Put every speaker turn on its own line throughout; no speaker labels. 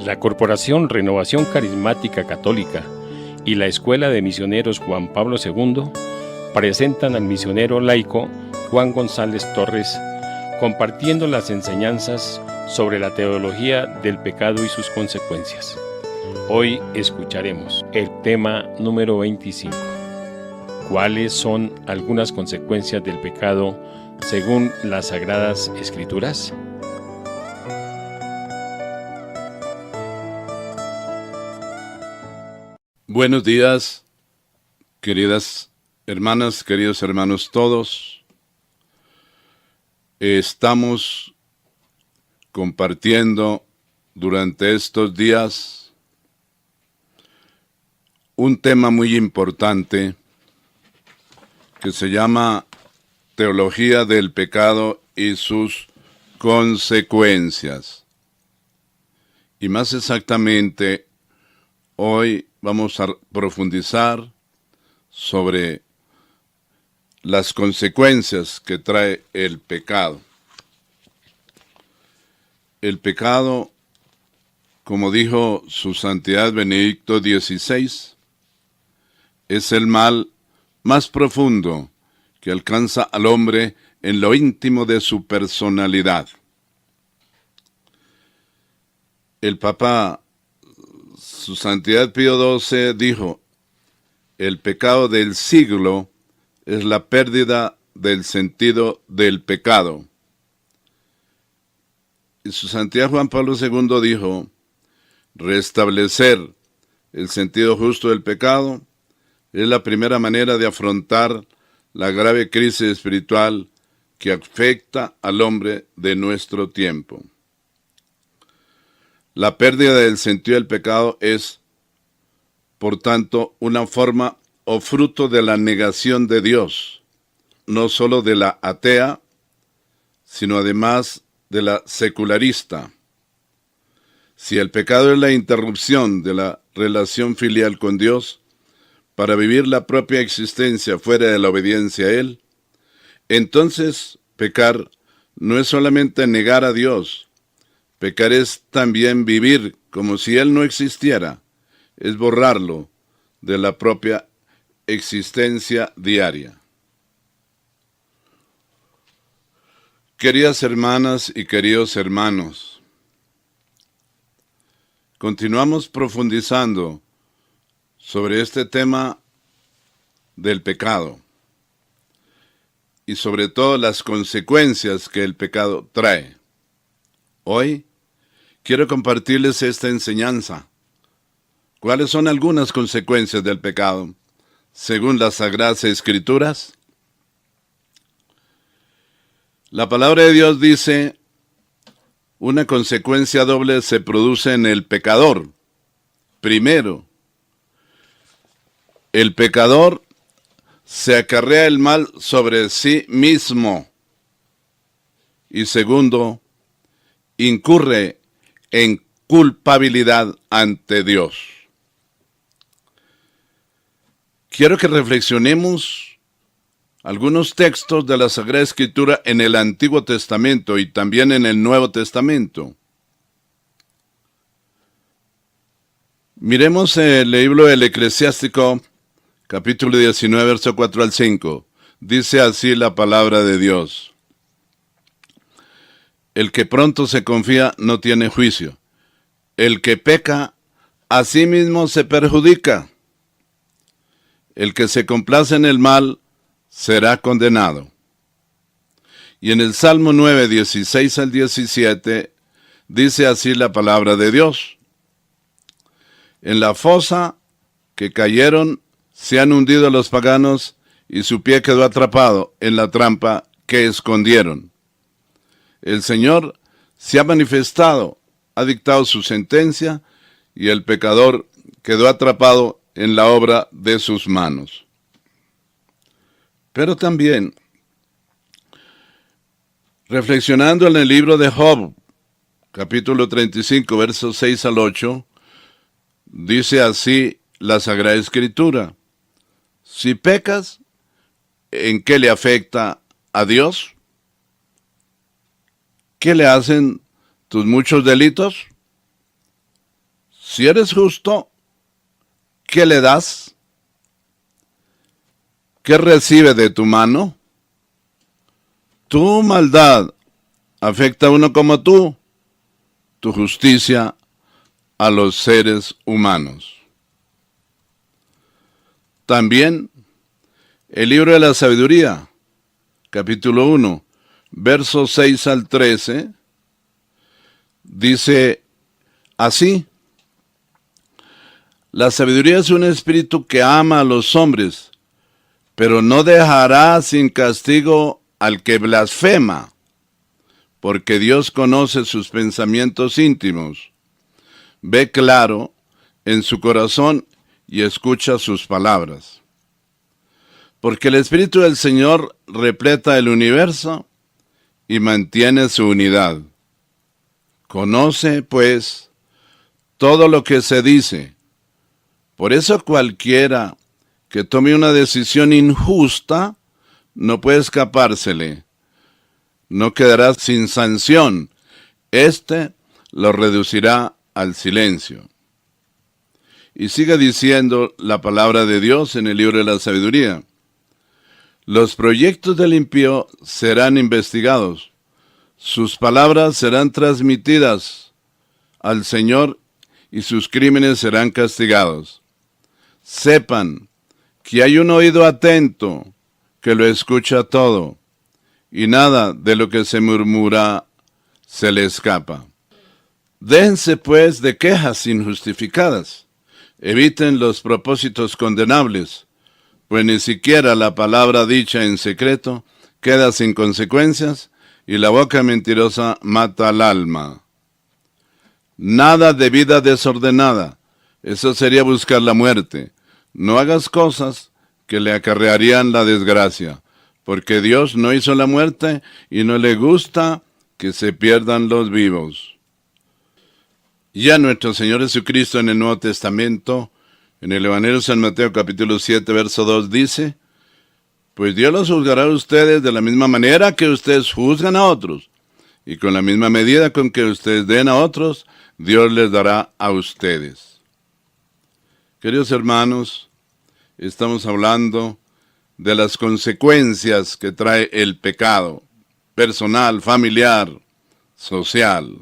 La Corporación Renovación Carismática Católica y la Escuela de Misioneros Juan Pablo II presentan al misionero laico Juan González Torres compartiendo las enseñanzas sobre la teología del pecado y sus consecuencias. Hoy escucharemos el tema número 25. ¿Cuáles son algunas consecuencias del pecado según las Sagradas Escrituras?
Buenos días, queridas hermanas, queridos hermanos todos. Estamos compartiendo durante estos días un tema muy importante que se llama Teología del Pecado y sus consecuencias. Y más exactamente, hoy vamos a profundizar sobre las consecuencias que trae el pecado. El pecado, como dijo su Santidad Benedicto XVI, es el mal más profundo que alcanza al hombre en lo íntimo de su personalidad. El Papa Su Santidad Pío XII dijo: el pecado del siglo es la pérdida del sentido del pecado. Y Su Santidad Juan Pablo II dijo: restablecer el sentido justo del pecado es la primera manera de afrontar la grave crisis espiritual que afecta al hombre de nuestro tiempo. La pérdida del sentido del pecado es, por tanto, una forma o fruto de la negación de Dios, no solo de la atea, sino además de la secularista. Si el pecado es la interrupción de la relación filial con Dios para vivir la propia existencia fuera de la obediencia a Él, entonces pecar no es solamente negar a Dios. Pecar es también vivir como si Él no existiera, es borrarlo de la propia existencia diaria. Queridas hermanas y queridos hermanos, continuamos profundizando sobre este tema del pecado y sobre todo las consecuencias que el pecado trae. Hoy quiero compartirles esta enseñanza. ¿Cuáles son algunas consecuencias del pecado según las Sagradas Escrituras? La palabra de Dios dice: una consecuencia doble se produce en el pecador. Primero, el pecador se acarrea el mal sobre sí mismo. Y segundo, incurre en culpabilidad ante Dios. Quiero que reflexionemos algunos textos de la Sagrada Escritura en el Antiguo Testamento y también en el Nuevo Testamento. Miremos el libro del Eclesiástico, capítulo 19, verso 4 al 5. Dice así la palabra de Dios: el que pronto se confía no tiene juicio. El que peca, a sí mismo se perjudica. El que se complace en el mal, será condenado. Y en el Salmo 9, 16 al 17, dice así la palabra de Dios: en la fosa que cayeron se han hundido los paganos, y su pie quedó atrapado en la trampa que escondieron. El Señor se ha manifestado, ha dictado su sentencia, y el pecador quedó atrapado en la obra de sus manos. Pero también, reflexionando en el libro de Job, capítulo 35, versos 6 al 8, dice así la Sagrada Escritura: si pecas, ¿en qué le afecta a Dios? ¿Qué le hacen tus muchos delitos? Si eres justo, ¿qué le das? ¿Qué recibe de tu mano? Tu maldad afecta a uno como tú, tu justicia a los seres humanos. También el libro de la sabiduría, capítulo 1, versos 6 al 13, dice así: la sabiduría es un espíritu que ama a los hombres, pero no dejará sin castigo al que blasfema, porque Dios conoce sus pensamientos íntimos, ve claro en su corazón y escucha sus palabras. Porque el Espíritu del Señor repleta el universo y mantiene su unidad. Conoce, pues, todo lo que se dice. Por eso cualquiera que tome una decisión injusta no puede escapársele. No quedará sin sanción. Este lo reducirá al silencio. Y sigue diciendo la palabra de Dios en el libro de la sabiduría: los proyectos del impío serán investigados, sus palabras serán transmitidas al Señor y sus crímenes serán castigados. Sepan que hay un oído atento que lo escucha todo, y nada de lo que se murmura se le escapa. Déjense pues de quejas injustificadas, eviten los propósitos condenables, pues ni siquiera la palabra dicha en secreto queda sin consecuencias, y la boca mentirosa mata al alma. Nada de vida desordenada, eso sería buscar la muerte. No hagas cosas que le acarrearían la desgracia, porque Dios no hizo la muerte y no le gusta que se pierdan los vivos. Ya nuestro Señor Jesucristo en el Nuevo Testamento, en el Evangelio de San Mateo capítulo 7, verso 2 dice: pues Dios los juzgará a ustedes de la misma manera que ustedes juzgan a otros, y con la misma medida con que ustedes den a otros, Dios les dará a ustedes. Queridos hermanos, estamos hablando de las consecuencias que trae el pecado, personal, familiar, social.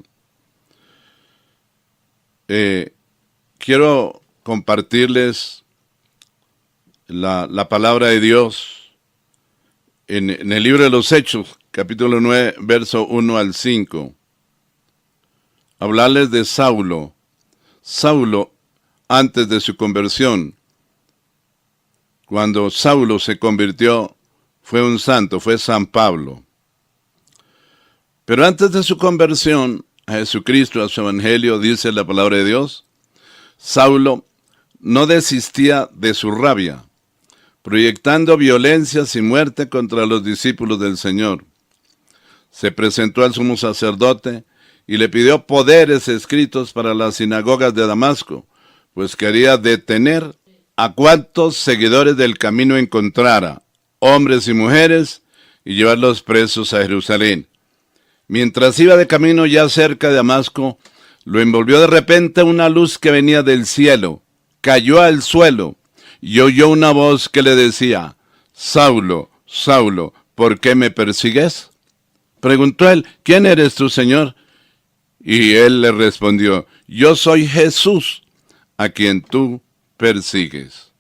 Quiero compartirles la palabra de Dios en el libro de los Hechos, capítulo 9, verso 1 al 5. Hablarles de Saulo. Saulo, antes de su conversión, cuando Saulo se convirtió, fue un santo, fue San Pablo. Pero antes de su conversión a Jesucristo, a su evangelio, dice la palabra de Dios, Saulo no desistía de su rabia, proyectando violencias y muerte contra los discípulos del Señor. Se presentó al sumo sacerdote y le pidió poderes escritos para las sinagogas de Damasco, pues quería detener a cuantos seguidores del camino encontrara, hombres y mujeres, y llevarlos presos a Jerusalén. Mientras iba de camino ya cerca de Damasco, lo envolvió de repente una luz que venía del cielo, cayó al suelo, y oyó una voz que le decía: Saulo, Saulo, ¿por qué me persigues? Preguntó él: ¿quién eres tú, Señor? Y él le respondió: yo soy Jesús, a quien tú persigues.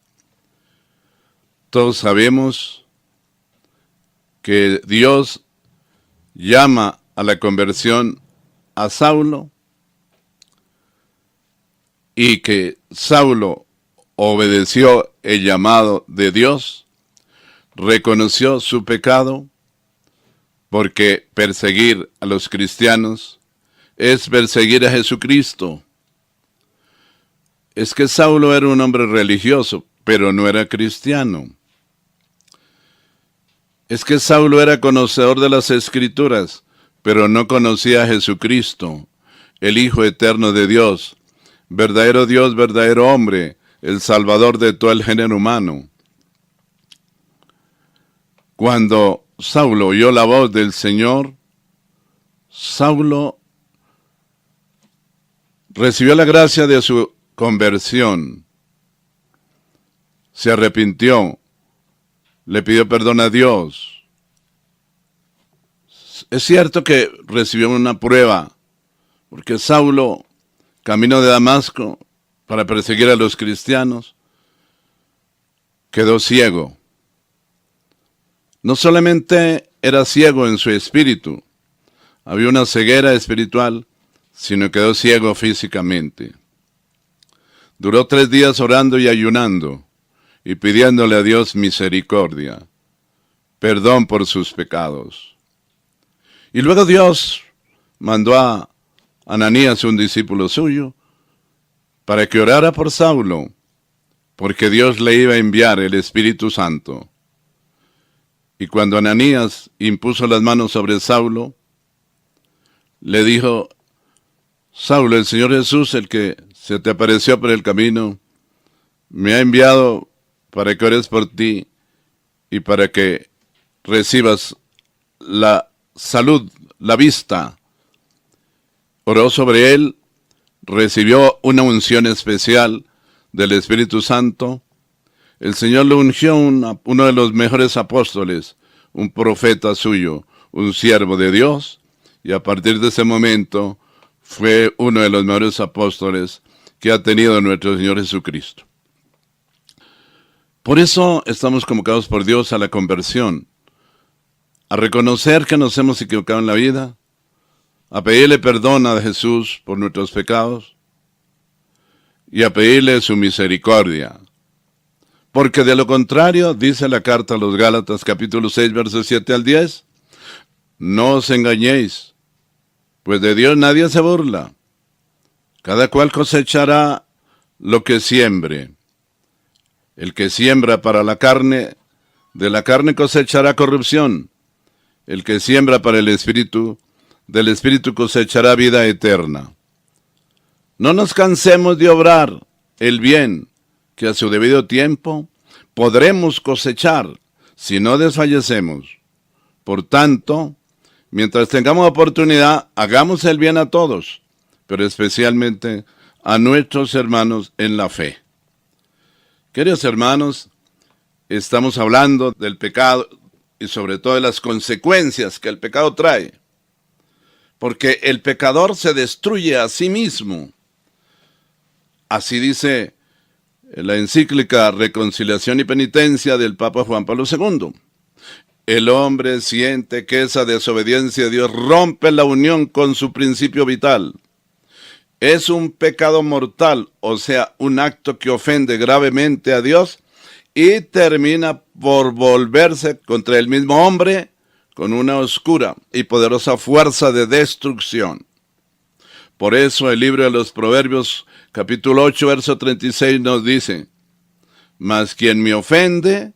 Todos sabemos que Dios llama a la conversión a Saulo y que Saulo obedeció el llamado de Dios, reconoció su pecado, porque perseguir a los cristianos es perseguir a Jesucristo. Es que Saulo era un hombre religioso, pero no era cristiano. Es que Saulo era conocedor de las Escrituras, pero no conocía a Jesucristo, el Hijo eterno de Dios, verdadero hombre, el Salvador de todo el género humano. Cuando Saulo oyó la voz del Señor, Saulo recibió la gracia de su conversión, se arrepintió, le pidió perdón a Dios. Es cierto que recibió una prueba, porque Saulo, camino de Damasco, para perseguir a los cristianos, quedó ciego. No solamente era ciego en su espíritu, había una ceguera espiritual, sino quedó ciego físicamente. Duró 3 días orando y ayunando, y pidiéndole a Dios misericordia, perdón por sus pecados. Y luego Dios mandó a Ananías, un discípulo suyo, para que orara por Saulo, porque Dios le iba a enviar el Espíritu Santo. Y cuando Ananías impuso las manos sobre Saulo, le dijo: Saulo, el Señor Jesús, el que se te apareció por el camino, me ha enviado para que ores por ti y para que recibas la salud, la vista. Oró sobre él, recibió una unción especial del Espíritu Santo. El Señor le ungió uno de los mejores apóstoles, un profeta suyo, un siervo de Dios, y a partir de ese momento fue uno de los mejores apóstoles que ha tenido nuestro Señor Jesucristo. Por eso estamos convocados por Dios a la conversión, a reconocer que nos hemos equivocado en la vida, a pedirle perdón a Jesús por nuestros pecados y a pedirle su misericordia. Porque de lo contrario, dice la carta a los Gálatas capítulo 6, versos 7 al 10, no os engañéis, pues de Dios nadie se burla. Cada cual cosechará lo que siembre. El que siembra para la carne, de la carne cosechará corrupción. El que siembra para el Espíritu, del Espíritu cosechará vida eterna. No nos cansemos de obrar el bien, que a su debido tiempo podremos cosechar si no desfallecemos. Por tanto, mientras tengamos oportunidad, hagamos el bien a todos, pero especialmente a nuestros hermanos en la fe. Queridos hermanos, estamos hablando del pecado y sobre todo de las consecuencias que el pecado trae. Porque el pecador se destruye a sí mismo. Así dice la encíclica Reconciliación y Penitencia del Papa Juan Pablo II. El hombre siente que esa desobediencia a Dios rompe la unión con su principio vital. Es un pecado mortal, o sea, un acto que ofende gravemente a Dios y termina por volverse contra el mismo hombre con una oscura y poderosa fuerza de destrucción. Por eso el libro de los Proverbios, capítulo 8, verso 36 nos dice: mas quien me ofende,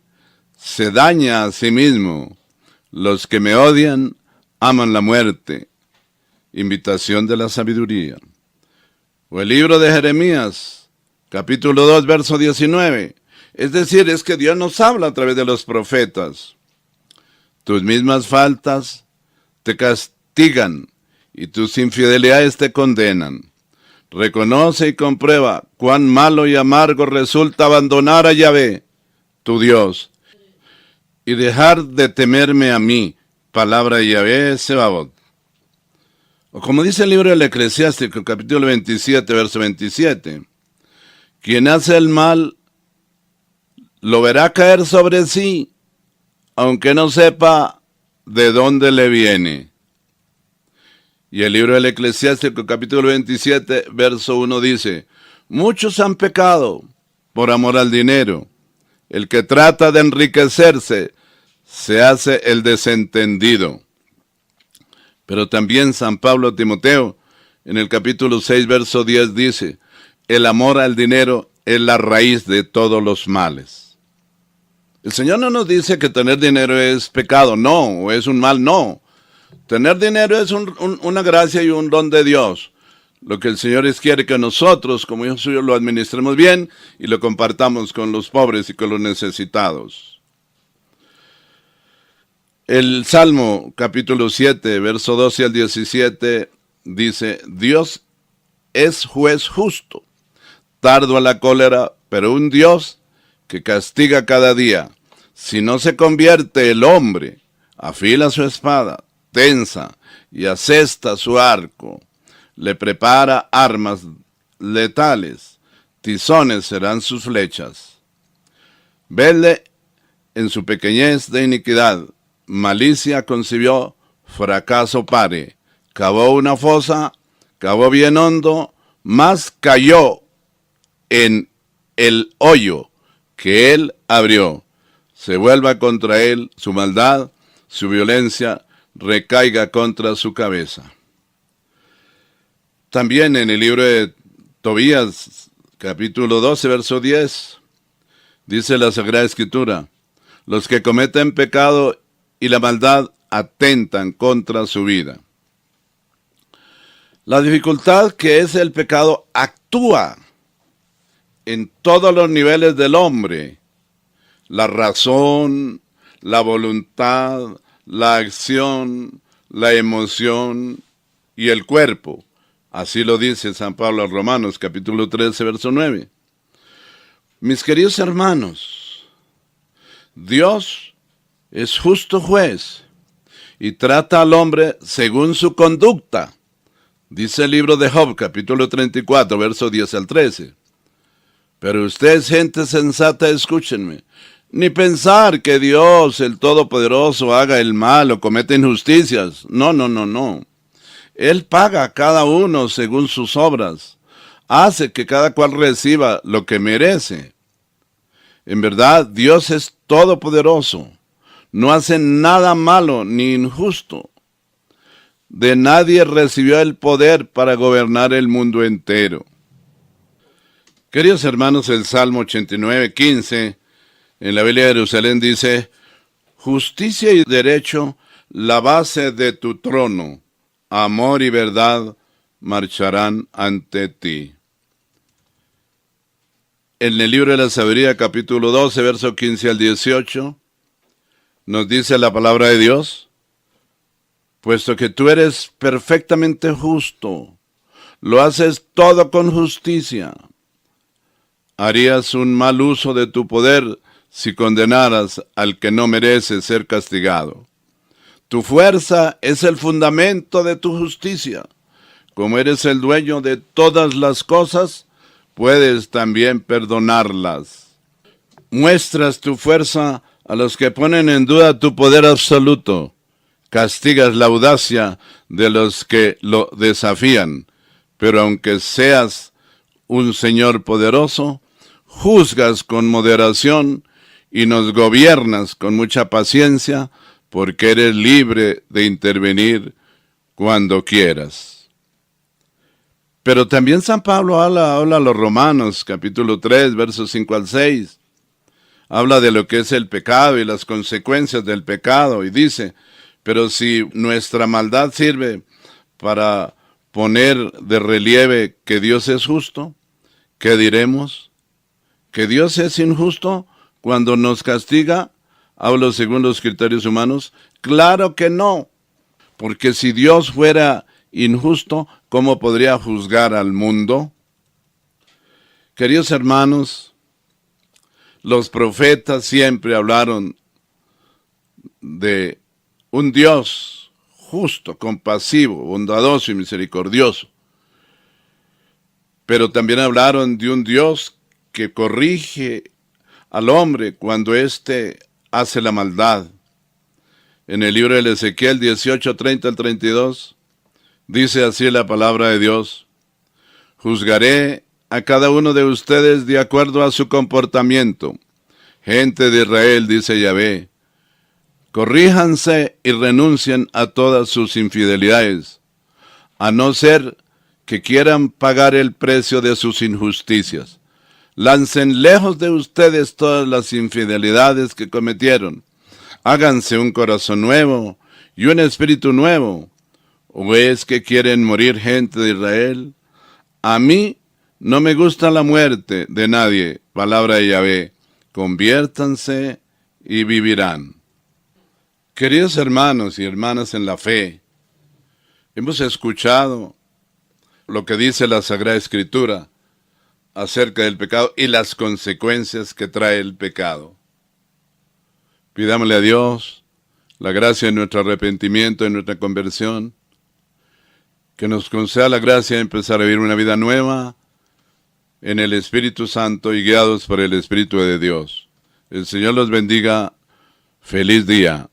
se daña a sí mismo. Los que me odian, aman la muerte. Invitación de la sabiduría. O el libro de Jeremías, capítulo 2, verso 19. Es decir, es que Dios nos habla a través de los profetas. Tus mismas faltas te castigan y tus infidelidades te condenan. Reconoce y comprueba cuán malo y amargo resulta abandonar a Yahvé, tu Dios, y dejar de temerme a mí. Palabra de Yahvé, Sebaot. O como dice el libro del Eclesiástico, capítulo 27, verso 27. Quien hace el mal, lo verá caer sobre sí, aunque no sepa de dónde le viene. Y el libro del Eclesiástico, capítulo 27, verso 1 dice: muchos han pecado por amor al dinero. El que trata de enriquecerse se hace el desentendido. Pero también San Pablo a Timoteo, en el capítulo 6, verso 10 dice: el amor al dinero es la raíz de todos los males. El Señor no nos dice que tener dinero es pecado, no, o es un mal, no. Tener dinero es una gracia y un don de Dios. Lo que el Señor quiere que nosotros, como hijos suyos, lo administremos bien y lo compartamos con los pobres y con los necesitados. El Salmo capítulo 7, verso 12 al 17 dice: Dios es juez justo, tardo a la cólera, pero un Dios que castiga cada día. Si no se convierte el hombre, afila su espada, tensa y asesta su arco, le prepara armas letales, tizones serán sus flechas. Vedle en su pequeñez de iniquidad, malicia concibió, fracaso pare, cavó una fosa, cavó bien hondo, mas cayó en el hoyo que él abrió. Se vuelva contra él su maldad, su violencia recaiga contra su cabeza. También en el libro de Tobías, capítulo 12, verso 10, dice la Sagrada Escritura: los que cometen pecado y la maldad atentan contra su vida. La dificultad que es el pecado actúa en todos los niveles del hombre: la razón, la voluntad, la acción, la emoción y el cuerpo. Así lo dice San Pablo a Romanos, capítulo 13, verso 9. Mis queridos hermanos, Dios es justo juez y trata al hombre según su conducta. Dice el libro de Job, capítulo 34, verso 10 al 13. Pero ustedes, gente sensata, escúchenme. Ni pensar que Dios, el Todopoderoso, haga el mal o cometa injusticias. No. Él paga a cada uno según sus obras. Hace que cada cual reciba lo que merece. En verdad, Dios es todopoderoso. No hace nada malo ni injusto. De nadie recibió el poder para gobernar el mundo entero. Queridos hermanos, el Salmo 89, 15, en la Biblia de Jerusalén dice: justicia y derecho, la base de tu trono, amor y verdad marcharán ante ti. En el libro de la Sabiduría, capítulo 12, verso 15 al 18, nos dice la palabra de Dios: puesto que tú eres perfectamente justo, lo haces todo con justicia, harías un mal uso de tu poder si condenaras al que no merece ser castigado. Tu fuerza es el fundamento de tu justicia. Como eres el dueño de todas las cosas, puedes también perdonarlas. Muestras tu fuerza a los que ponen en duda tu poder absoluto. Castigas la audacia de los que lo desafían. Pero aunque seas un Señor poderoso, juzgas con moderación y nos gobiernas con mucha paciencia, porque eres libre de intervenir cuando quieras. Pero también San Pablo habla a los Romanos, capítulo 3, versos 5 al 6. Habla de lo que es el pecado y las consecuencias del pecado, y dice: pero si nuestra maldad sirve para poner de relieve que Dios es justo, ¿qué diremos? ¿Que Dios es injusto cuando nos castiga? ¿Hablo según los criterios humanos? Claro que no, porque si Dios fuera injusto, ¿cómo podría juzgar al mundo? Queridos hermanos, los profetas siempre hablaron de un Dios justo, compasivo, bondadoso y misericordioso. Pero también hablaron de un Dios que corrige al hombre cuando éste hace la maldad. En el libro de Ezequiel 18, 30 al 32, dice así la palabra de Dios: juzgaré a cada uno de ustedes de acuerdo a su comportamiento. Gente de Israel, dice Yahvé, corríjanse y renuncien a todas sus infidelidades, a no ser que quieran pagar el precio de sus injusticias. Lancen lejos de ustedes todas las infidelidades que cometieron. Háganse un corazón nuevo y un espíritu nuevo. ¿O es que quieren morir, gente de Israel? A mí no me gusta la muerte de nadie. Palabra de Yahvé. Conviértanse y vivirán. Queridos hermanos y hermanas en la fe, hemos escuchado lo que dice la Sagrada Escritura acerca del pecado y las consecuencias que trae el pecado. Pidámosle a Dios la gracia en nuestro arrepentimiento, en nuestra conversión, que nos conceda la gracia de empezar a vivir una vida nueva en el Espíritu Santo y guiados por el Espíritu de Dios. El Señor los bendiga. Feliz día.